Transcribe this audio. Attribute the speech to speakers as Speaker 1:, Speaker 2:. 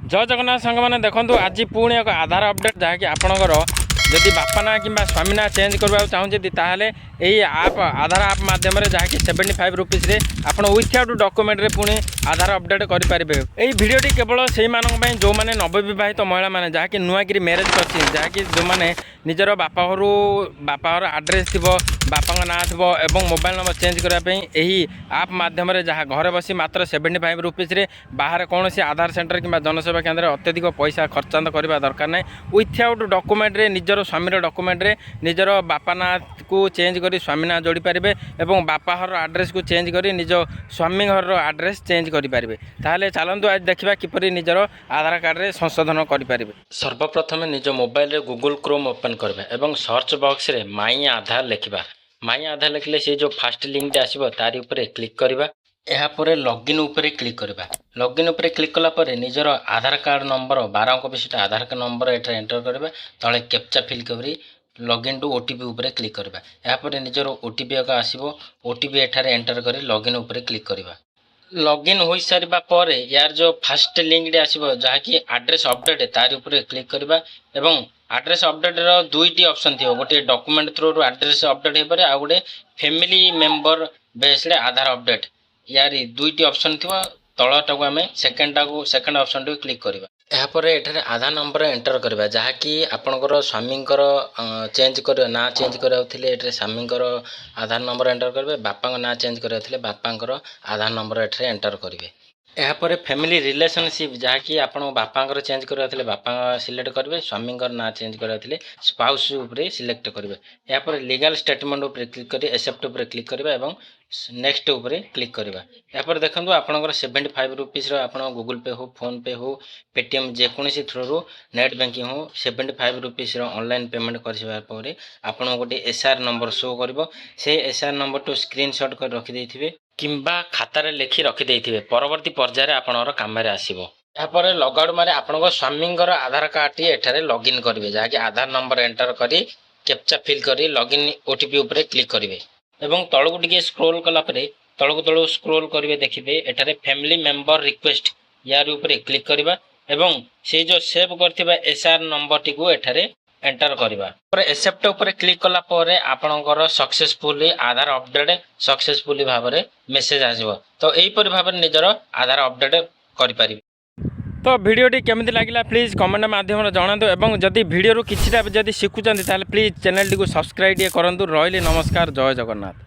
Speaker 1: जय जगन्नाथ सांग मैंने देखो आज पुणी एक आधार अपडेट जहाँकि आपणकर जदि बापा ना कि स्वामी ना चेंज करने चाहते यही आप आधार आप मध्यम जहाँकि 75 रुपीज आप विथआउट डॉक्यूमेंट रे पुणी आधार अपडेट करेंगे। यही भिडियोटी केवल से जो मैंने नवविवाहित महिला मैंने जहाँकि नुआकि मैरेज कर जहाँकि जो मैंने निजर बापाघर आड्रेस थी बापा ना थो और मोबाइल नंबर चेंज करने यही आप मध्यम जहाँ घर बसी मात्र 75 रुपीज बाहर कौन सी आधार सेंटर कि जनसेवा केन्द्र अत्यधिक पैसा खर्चांत करने दरकार ना विथआउट डॉक्यूमेंट रे निजर स्वामीर डॉक्यूमेंट रे निजर बापा ना को चेंज कर स्वामी ना जोड़ी पारे और बापाघर आड्रेस को चेंज कर निज स्वामी घर आड्रेस चेंज करेंगे। ताहले चलतु आज देखा किपरि निजर आधार कार्ड रे संशोधन करेंगे। सर्वप्रथम निज मोबाइल रे गूगल क्रोम ओपन करबे एवं सर्च बॉक्स रे माई आधार लिखा। माई आधार लिखले से जो फास्ट लिंक आसो तारी उपरे क्लिक करवा। यापर लॉगिन उपरे क्लिक करवा। लॉगिन उपरे क्लिक कला परे निजर आधार कार्ड नंबर 12 अंक विशिष्ट आधार कार्ड नंबर एटा एंटर करवा। तले कैप्चा फिल करी लॉगिन टू ओटीपी उपरे क्लिक करवा। यापर निजर ओटीपी एक आसीबो ओटीपी एठारे एंटर करी लॉगिन उपरे क्लिक करवा। लॉगिन हो सारिबा परे यार जो फास्ट लिंक आसीबो जहाँकि आड्रेस अपडेट तारी उपरे क्लिक करवा एवं आड्रेस अपडेट रो दुईटी ऑप्शन थी गोटे डॉक्यूमेंट थ्रू रो आड्रेस अपडेट हो पारे आ गोटे फैमिली मेंबर बेस रे आधार अपडेट यार दुईटी ऑप्शन थी तलटाକୁ आम सेकेंड ऑप्शन टू क्लिक करवा। यापर एठारे आधार नंबर एंटर करवा जहाँकि आपणकर स्वामींकर चेंज कर ना चेंज कराउथिले एठारे स्वामींकर आधार नंबर एंटर करेंगे। बापा ना चेंज कराउथिले बापांकर आधार नंबर एठारे एंटर करेंगे। यापर फैमिली रिलेशनशिप जहाँकि आप बापांकर चेंज कराउथिले बापा सिलेक्ट करेंगे। स्वामींकर ना चेंज कराउथिले स्पाउस उपरे सिलेक्ट करेंगे। यापर लीगल स्टेटमेंट उपरे क्लिक करी एक्सेप्ट उपरे क्लिक करेंगे एवं नेक्स्ट उपरे क्लिक करवा। यापर देखो आपंकर 75 रुपीज गूगल पे हो फोन पे हो पेटीएम जेकोसी थ्रू नेट बैंकिंग हो 75 रुपीज ऑनलाइन पेमेंट कर आपन गोटे एसआर नंबर शो कर से एसआर नंबर टू स्क्रीनशॉट कर रखिदे किंबा खातार लिखि रखिदे परवर्ती पर्यायर आपनकर काम आसीबो। यापर लगआउट मारे आपन स्वामींकर आधार कार्ड टी एठारे लॉगिन करेंगे जहाँकि आधार नंबर एंटर करी कैप्चा फिल करी लॉगिन ओटीपी उपरे क्लिक करेंगे एवं तलू टे स्क्रोल कला तलू स्क्रोल करेंगे देखिए एठारे फैमिली मेंबर रिक्वेस्ट यार उपरे क्लिक करवा एवं से जो सेव करथिबा एसआर नंबर टी को एठारे एंटर करवा। पर एक्सेप्ट उपरे क्लिक कला परे आपनकर सक्सेसफुली आधार अपडेट सक्सेसफुली भाव में मेसेज आसीबो। तो एही परि भाव में निजर आधार अपडेट करि पारिबे। तो भिडियोटी केमिति लागिला प्लीज कमेंट माध्यम जणातु एवं जदि भिडियो किछिटा जदि शिखुचंती ताले प्लीज चैनल टी को सब्सक्राइब करंतु। रहिले नमस्कार जय जगन्नाथ।